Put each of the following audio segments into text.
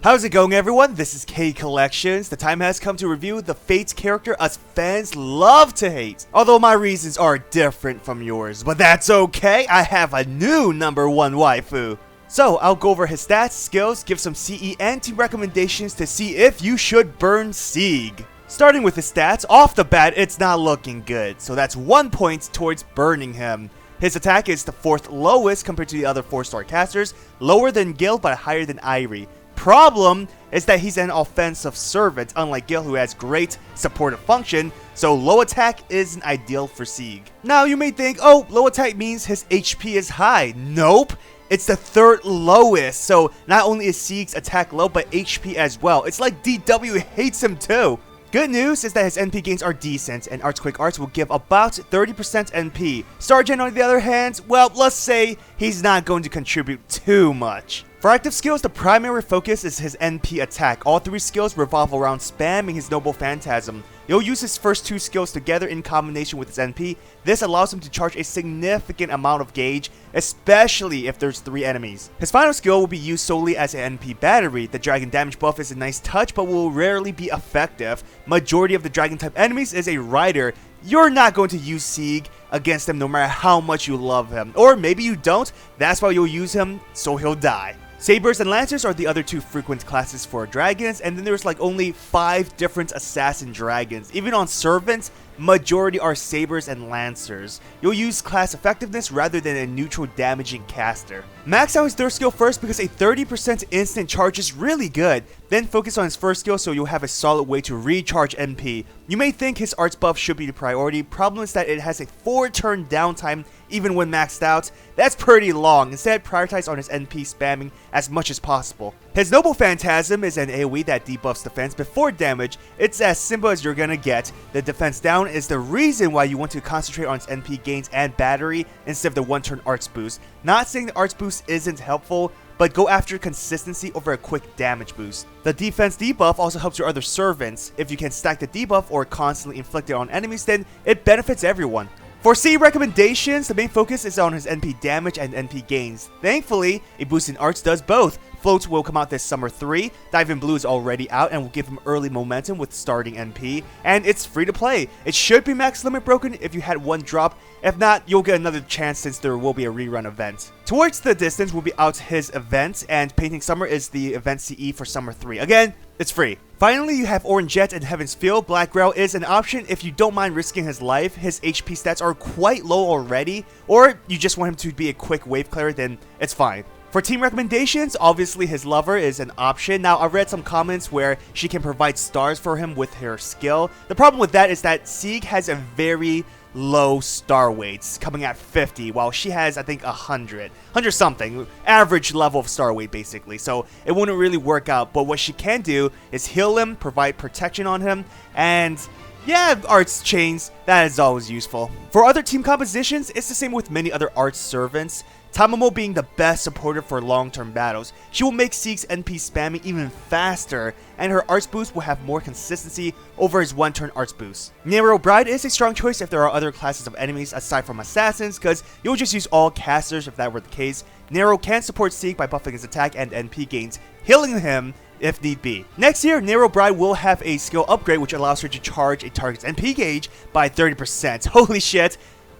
How's it going, everyone? This is K Collections. The time has come to review the Fate character us fans love to hate. Although my reasons are different from yours, but that's okay. I have a new #1 waifu. So I'll go over his stats, skills, give some CE and team recommendations to see if you should burn Sieg. Starting with his stats, off the bat it's not looking good, so that's 1 point towards burning him. His attack is the 4th lowest compared to the other 4-star casters, lower than Gil but higher than Irie. Problem is that he's an offensive servant, unlike Gil who has great supportive function, so low attack isn't ideal for Sieg. Now you may think, oh, low attack means his HP is high. Nope, it's the 3rd lowest, so not only is Sieg's attack low but HP as well. It's like DW hates him too. Good news is that his NP gains are decent, and Arts Quick Arts will give about 30% NP. Stargen on the other hand, well, let's say he's not going to contribute too much. For active skills, the primary focus is his NP attack. All 3 skills revolve around spamming his Noble Phantasm. You'll use his first 2 skills together in combination with his NP. This allows him to charge a significant amount of gauge, especially if there's 3 enemies. His final skill will be used solely as an NP battery. The dragon damage buff is a nice touch, but will rarely be effective. Majority of the dragon type enemies is a rider. You're not going to use Sieg against him no matter how much you love him. Or maybe you don't, that's why you'll use him, so he'll die. Sabers and Lancers are the other 2 frequent classes for dragons, and then there's like only 5 different assassin dragons. Even on servants, majority are Sabers and Lancers. You'll use class effectiveness rather than a neutral damaging caster. Max out his 3rd skill first because a 30% instant charge is really good. Then focus on his 1st skill so you'll have a solid way to recharge NP. You may think his arts buff should be the priority. Problem is that it has a 4-turn downtime even when maxed out. That's pretty long. Instead, prioritize on his NP spamming as much as possible. His Noble Phantasm is an AoE that debuffs defense before damage. It's as simple as you're gonna get. The defense down is the reason why you want to concentrate on his NP gains and battery instead of the 1-turn arts boost. Not saying the arts boost isn't helpful, but go after consistency over a quick damage boost. The defense debuff also helps your other servants. If you can stack the debuff or constantly inflict it on enemies, then it benefits everyone. For C recommendations, the main focus is on his NP damage and NP gains. Thankfully, a boost in arts does both. Floats will come out this summer 3, Dive in Blue is already out and will give him early momentum with starting NP, and it's free to play. It should be max limit broken if you had 1 drop, if not, you'll get another chance since there will be a rerun event. Towards the distance will be out his event, and Painting Summer is the event CE for summer 3. Again, it's free. Finally, you have Orange Jet and Heaven's Field. Black Grail is an option if you don't mind risking his life. His HP stats are quite low already, or you just want him to be a quick wave clear, then it's fine. For team recommendations, obviously his lover is an option. Now, I read some comments where she can provide stars for him with her skill. The problem with that is that Sieg has a very low star weights, coming at 50, while she has, I think, 100 something, average level of star weight basically, so it wouldn't really work out. But what she can do is heal him, provide protection on him, and yeah, arts chains, that is always useful. For other team compositions, it's the same with many other arts servants. Tamamo being the best supporter for long-term battles. She will make Sieg's NP spamming even faster, and her arts boost will have more consistency over his 1-turn arts boost. Nero Bride is a strong choice if there are other classes of enemies aside from assassins, because you'll just use all casters if that were the case. Nero can support Sieg by buffing his attack and NP gains, healing him if need be. Next year, Nero Bride will have a skill upgrade which allows her to charge a target's NP gauge by 30%. Holy shit!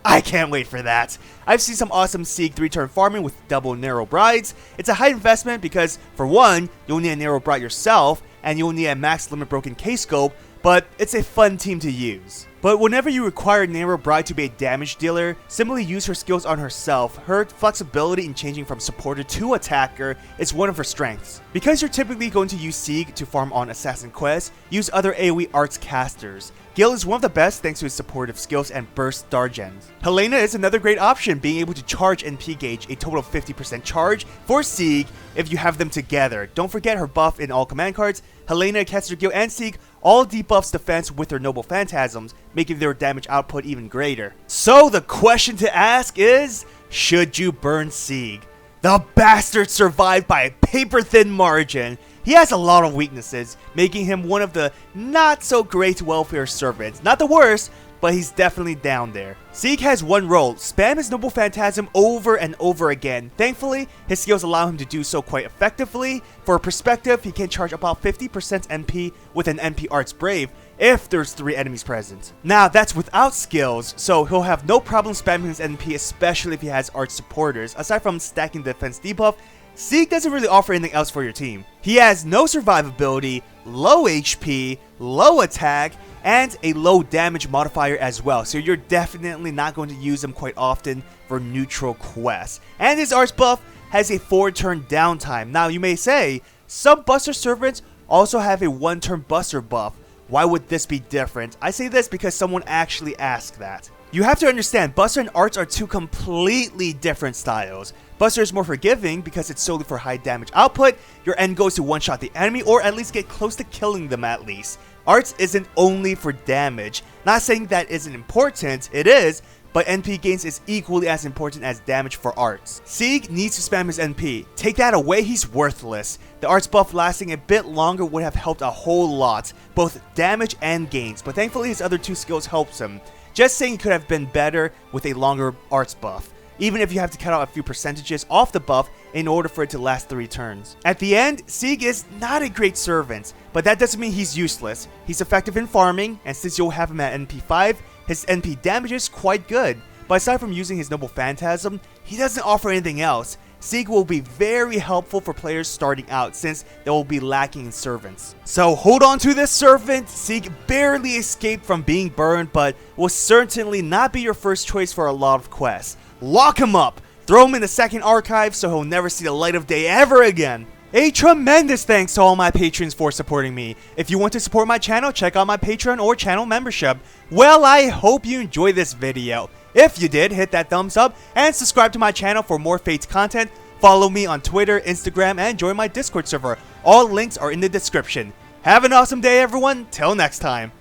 I can't wait for that. I've seen some awesome Sieg 3-turn farming with double Nero Brides. It's a high investment because, for one, you'll need a Nero Bride yourself, and you'll need a max limit broken K-scope, but it's a fun team to use. But whenever you require Nero Bride to be a damage dealer, simply use her skills on herself. Her flexibility in changing from supporter to attacker is one of her strengths. Because you're typically going to use Sieg to farm on assassin quests, use other AoE arts casters. Gil is one of the best thanks to his supportive skills and burst star gens. Helena is another great option, being able to charge NP gauge a total of 50% charge for Sieg if you have them together. Don't forget her buff in all command cards. Helena, Caster, Gil, and Sieg all debuffs defense with their Noble Phantasms, making their damage output even greater. So the question to ask is, should you burn Sieg? The bastard survived by a paper-thin margin. He has a lot of weaknesses, making him one of the not-so-great welfare servants. Not the worst, but he's definitely down there. Sieg has one role: spam his Noble Phantasm over and over again. Thankfully, his skills allow him to do so quite effectively. For perspective, he can charge about 50% MP with an NP Arts Brave if there's 3 enemies present. Now, that's without skills, so he'll have no problem spamming his NP, especially if he has Arts supporters. Aside from stacking the defense debuff, Sieg doesn't really offer anything else for your team. He has no survivability, low HP, low attack, and a low damage modifier as well, so you're definitely not going to use him quite often for neutral quests. And his Arts buff has a 4-turn downtime. Now, you may say, some Buster Servants also have a 1-turn Buster buff. Why would this be different? I say this because someone actually asked that. You have to understand, Buster and Arts are 2 completely different styles. Buster is more forgiving because it's solely for high damage output. Your end goes to one-shot the enemy, or at least get close to killing them at least. Arts isn't only for damage. Not saying that isn't important, it is, but NP gains is equally as important as damage for Arts. Sieg needs to spam his NP. Take that away, he's worthless. The Arts buff lasting a bit longer would have helped a whole lot, both damage and gains, but thankfully his other 2 skills helps him. Just saying he could have been better with a longer Arts buff, even if you have to cut out a few percentages off the buff in order for it to last 3 turns. At the end, Sieg is not a great servant, but that doesn't mean he's useless. He's effective in farming, and since you'll have him at NP 5, his NP damage is quite good. But aside from using his Noble Phantasm, he doesn't offer anything else. Sieg will be very helpful for players starting out since they will be lacking in servants. So hold on to this servant. Sieg barely escaped from being burned, but will certainly not be your first choice for a lot of quests. Lock him up, throw him in the second archive so he'll never see the light of day ever again. A tremendous thanks to all my patrons for supporting me. If you want to support my channel, check out my Patreon or channel membership. Well, I hope you enjoyed this video. If you did, hit that thumbs up and subscribe to my channel for more Fates content. Follow me on Twitter, Instagram, and join my Discord server. All links are in the description. Have an awesome day, everyone. Till next time.